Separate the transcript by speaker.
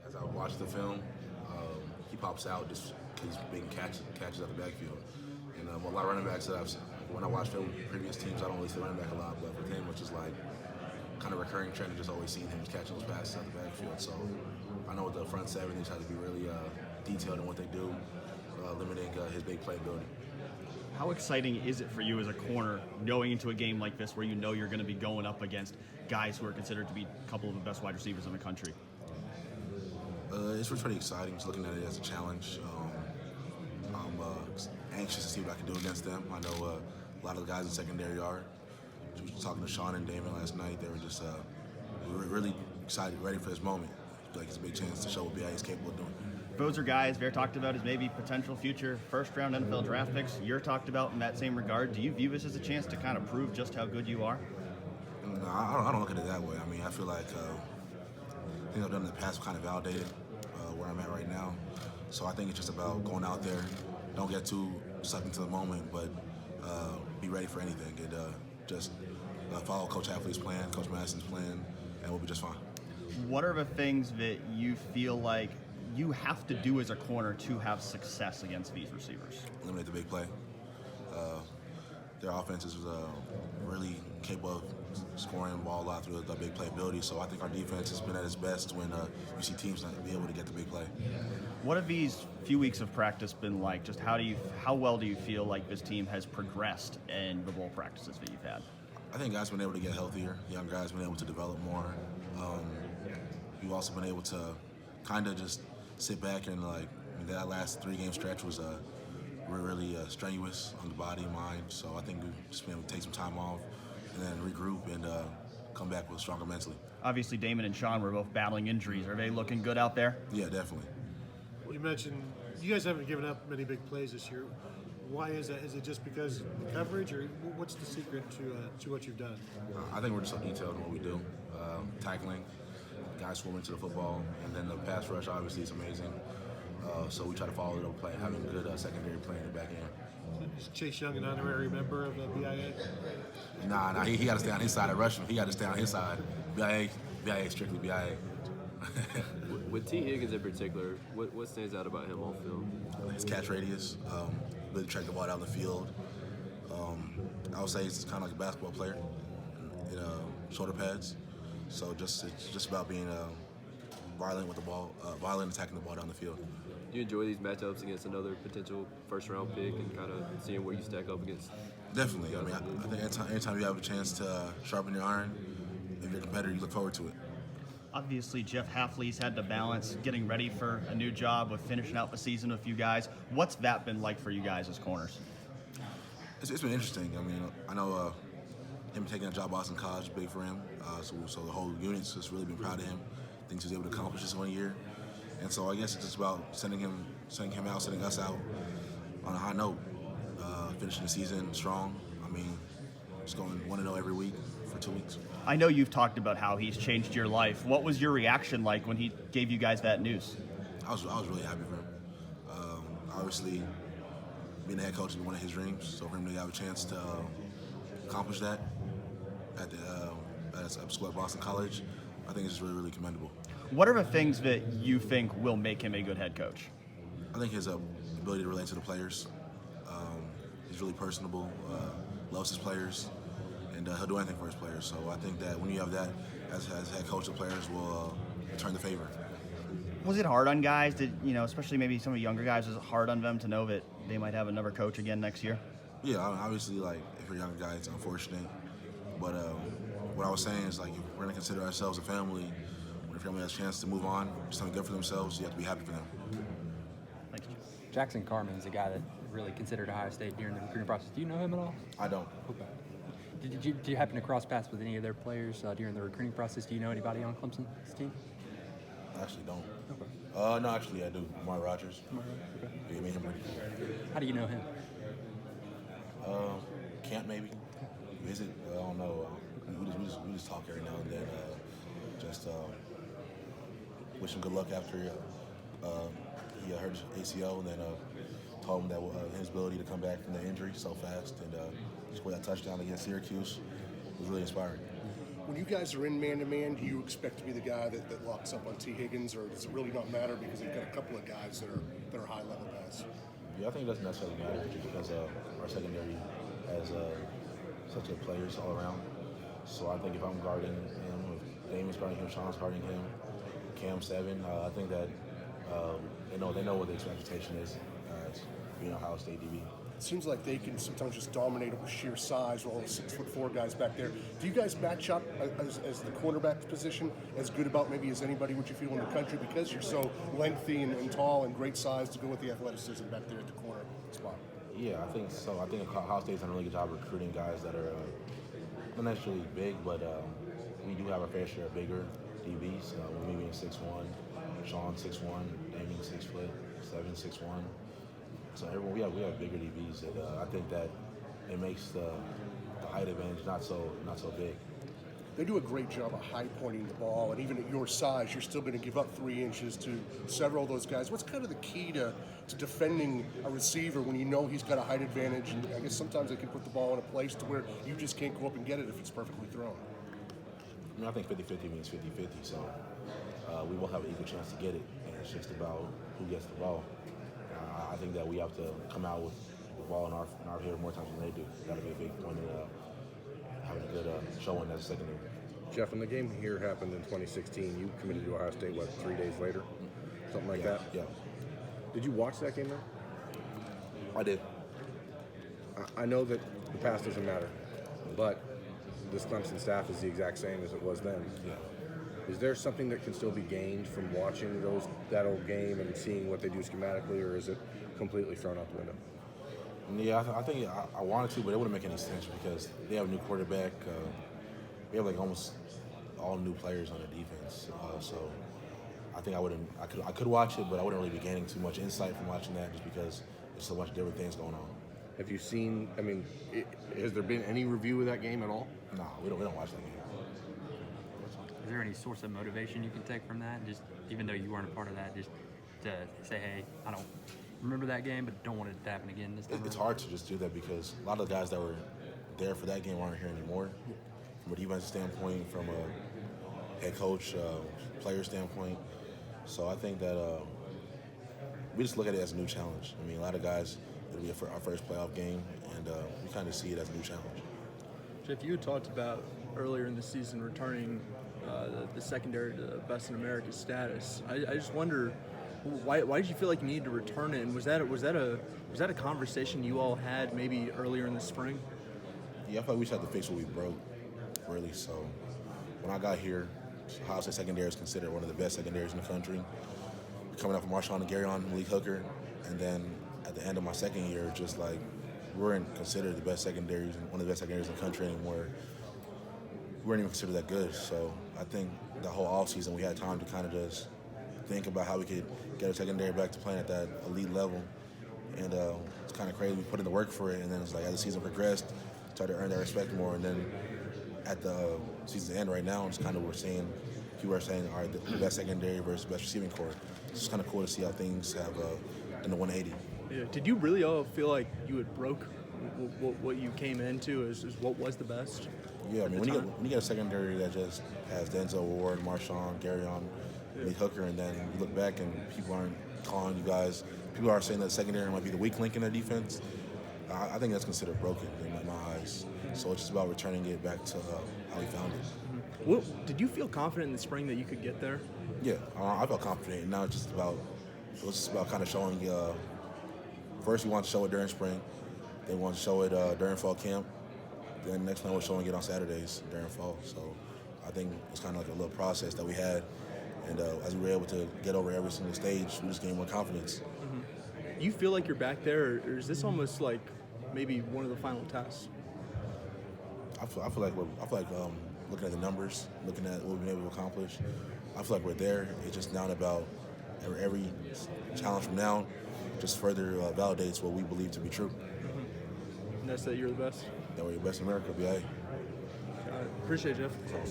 Speaker 1: As I watch the film, he pops out just he's making catches out the backfield. And a lot of running backs that when I watch film with previous teams, I don't really see running back a lot, but with him, which is like kind of recurring trend, of just always seeing him catching those passes out the backfield. So I know with the front seven, they try to be really detailed in what they do, limiting his big playability.
Speaker 2: How exciting is it for you as a corner going into a game like this where you know you're going to be going up against guys who are considered to be a couple of the best wide receivers in the country?
Speaker 1: It's pretty exciting, just looking at it as a challenge. I'm anxious to see what I can do against them. I know a lot of the guys in secondary are. I was talking to Sean and Damon last night. They were just really excited, ready for this moment. I feel like it's a big chance to show what BIA is capable of doing.
Speaker 2: Those are guys Bear talked about as maybe potential future first-round NFL draft picks. You're talked about in that same regard. Do you view this as a chance to kind of prove just how good you are?
Speaker 1: No, I don't look at it that way. I mean, I feel like things I've done in the past kind of validated where I'm at right now. So I think it's just about going out there, don't get too sucked into the moment, but be ready for anything and just follow Coach Hafley's plan, Coach Madison's plan, and we'll be just fine. What
Speaker 2: are the things that you feel like you have to do as a corner to have success against these receivers?
Speaker 1: Eliminate the big play. Their offense is really capable of scoring the ball a lot through the big playability. So I think our defense has been at its best when you see teams not be able to get the big play.
Speaker 2: What have these few weeks of practice been like? Just how well do you feel like this team has progressed in the bowl practices that you've had?
Speaker 1: I think guys have been able to get healthier. Young guys have been able to develop more. We've also been able to kind of just sit back and that last 3-game stretch was really strenuous on the body and mind. So I think we've just been able to take some time off and then regroup and come back with stronger mentally.
Speaker 2: Obviously, Damon and Sean were both battling injuries. Are they looking good out there?
Speaker 1: Yeah, definitely.
Speaker 3: You mentioned you guys haven't given up many big plays this year. Why is that? Is it just because of the coverage, or what's the secret to what you've done?
Speaker 1: I think we're just so detailed in what we do. Tackling, guys swarming to the football, and then the pass rush obviously is amazing. So we try to follow it up, having a good secondary play in the back end.
Speaker 3: Is Chase Young an honorary member of the BIA?
Speaker 1: Nah, he got to stay on his side of Rushman. He got to stay on his side. BIA strictly BIA.
Speaker 4: With T. Higgins in particular, what stands out about him on film?
Speaker 1: His catch radius, really track the ball down the field. I would say he's kind of like a basketball player in shoulder pads. So it's just about being violent with the ball, violent attacking the ball down the field.
Speaker 4: Do you enjoy these matchups against another potential first-round pick and kind of seeing where you stack up against?
Speaker 1: Definitely. I mean, I think anytime you have a chance to sharpen your iron, if you're a competitor, you look forward to it.
Speaker 2: Obviously, Jeff Hafley's had to balance getting ready for a new job with finishing out the season with you guys. What's that been like for you guys as corners?
Speaker 1: It's been interesting. I mean, I know him taking a job at Boston College, big for him. So the whole unit's just really been proud of him. Things he was able to accomplish this 1 year. And so I guess it's just about sending us out on a high note, finishing the season strong. I mean, just going 1-0 every week for 2 weeks.
Speaker 2: I know you've talked about how he's changed your life. What was your reaction like when he gave you guys that news?
Speaker 1: I was really happy for him. Obviously, being a head coach is one of his dreams. So for him to have a chance to accomplish that at school at Boston College, I think it's just really, really commendable.
Speaker 2: What are the things that you think will make him a good head coach?
Speaker 1: I think his ability to relate to the players. He's really personable, loves his players, and he'll do anything for his players. So I think that when you have that as head coach, the players will return the favor.
Speaker 2: Was it hard on guys? Especially maybe some of the younger guys, was it hard on them to know that they might have another coach again next year?
Speaker 1: Yeah, obviously, if you're a younger guy, it's unfortunate. But what I was saying is, if we're going to consider ourselves a family, when a family has a chance to move on, do something good for themselves, you have to be happy for them.
Speaker 2: Thanks.
Speaker 5: Jackson Carman's a guy that really considered Ohio State during the recruiting process. Do you know him at all?
Speaker 1: I don't.
Speaker 5: Okay. Did you happen to cross paths with any of their players during the recruiting process? Do you know anybody on Clemson's team?
Speaker 1: I actually don't.
Speaker 5: Okay.
Speaker 1: No, actually, I do. Amari Rogers.
Speaker 5: Okay.
Speaker 1: Yeah, me and him pretty cool.
Speaker 5: How do you know him?
Speaker 1: Camp maybe. Visit. I don't know. We just talk every now and then. Just wish him good luck after he hurt his ACL, and then told him that his ability to come back from the injury so fast and score that touchdown against Syracuse was really inspiring.
Speaker 6: When you guys are in man-to-man, do you expect to be the guy that locks up on T. Higgins, or does it really not matter because they've got a couple of guys that are high-level guys?
Speaker 1: Yeah, I think it doesn't necessarily matter just because our secondary has such good players all around. So I think if I'm guarding him, if Damian's guarding him, Sean's guarding him, Cam 7, I think that they know what the expectation is as being Ohio State DB.
Speaker 6: It seems like they can sometimes just dominate with sheer size while the 6'4" guys back there. Do you guys match up as the cornerback position as good about maybe as anybody would you feel in the country because you're so lengthy and tall and great size to go with the athleticism back there at the corner spot?
Speaker 1: Yeah, I think so. I think Ohio State's done a really good job recruiting guys that are not necessarily big, but we do have our fair share of bigger DBs. Me being 6'1", Sean 6'1", Damian 6 foot, 7, 6'1". So everyone, we have bigger DBs, and I think that it makes the height advantage not so big.
Speaker 6: They do a great job of high pointing the ball, and even at your size, you're still going to give up 3 inches to several of those guys. What's kind of the key to defending a receiver when you know he's got a height advantage? And I guess sometimes they can put the ball in a place to where you just can't go up and get it if it's perfectly thrown.
Speaker 1: I mean, I think 50-50 means 50-50, so we will have an equal chance to get it, and it's just about who gets the ball. I think that we have to come out with the ball in our hand more times than they do. That'll be a big point in having a good showing as a secondary.
Speaker 7: Jeff, when the game here happened in 2016, you committed to Ohio State, 3 days later? Something like that?
Speaker 1: Yeah.
Speaker 7: Did you watch that game though?
Speaker 1: I did.
Speaker 7: I know that the past doesn't matter, but this Clemson staff is the exact same as it was then.
Speaker 1: Yeah.
Speaker 7: Is there something that can still be gained from watching that old game and seeing what they do schematically, or is it completely thrown out the window?
Speaker 1: Yeah, I think I wanted to, but it wouldn't make any sense because they have a new quarterback. We have like almost all new players on the defense. So I think I could watch it, but I wouldn't really be gaining too much insight from watching that just because there's so much different things going on.
Speaker 7: Have you seen? I mean, has there been any review of that game at all?
Speaker 1: No, we don't watch that game.
Speaker 5: Is there any source of motivation you can take from that? Just even though you weren't a part of that, just to say, hey, I don't remember that game, but don't want it to happen again this time.
Speaker 1: It's hard to just do that because a lot of the guys that were there for that game aren't here anymore. From a defensive standpoint, from a head coach, player standpoint. So I think that we just look at it as a new challenge. I mean, a lot of guys, it'll be our first playoff game, and we kind of see it as a new challenge.
Speaker 8: Jeff, you had talked about earlier in the season returning the secondary to best in America status. I just wonder, why did you feel like you needed to return it? And was that a conversation you all had maybe earlier in the spring?
Speaker 1: Yeah, I feel like we just had to fix what we broke, really. So when I got here, Ohio State secondary is considered one of the best secondaries in the country. Coming up from Marshawn and Garyon, Malik Hooker, and then at the end of my second year, just like we weren't considered the best secondaries and one of the best secondaries in the country anymore. We weren't even considered that good. So I think the whole offseason we had time to kind of just think about how we could get our secondary back to playing at that elite level. And it's kind of crazy. We put in the work for it, and then it's like as the season progressed, started to earn that respect more. And then at the season's end right now, it's kind of people are saying, all right, the best secondary versus best receiving core. It's just kind of cool to see how things have done the 180.
Speaker 8: Yeah. Did you really all feel like you had broke what you came into as what was the best?
Speaker 1: Yeah, I mean, when you get a secondary that just has Denzel Ward, Marshawn, Garyon, Malik Hooker, and then you look back and people aren't calling you guys, people are saying that the secondary might be the weak link in their defense, I think that's considered broken in my eyes. So it's just about returning it back to how we found it.
Speaker 8: Mm-hmm. Well, did you feel confident in the spring that you could get there?
Speaker 1: Yeah, I felt confident. Now it was just about kind of showing, first we wanted to show it during spring, then we wanted to show it during fall camp, then next time we're showing it on Saturdays during fall. So I think it's kind of like a little process that we had. And as we were able to get over every single stage, we just gained more confidence.
Speaker 8: Mm-hmm. Do you feel like you're back there, or is this almost like maybe one of the final tests?
Speaker 1: I feel like looking at the numbers, looking at what we've been able to accomplish, I feel like we're there. It's just now about every challenge from now just further validates what we believe to be true.
Speaker 8: Mm-hmm. And that's that you're the best?
Speaker 1: That we're the best in America, B.A.
Speaker 8: Appreciate it, Jeff.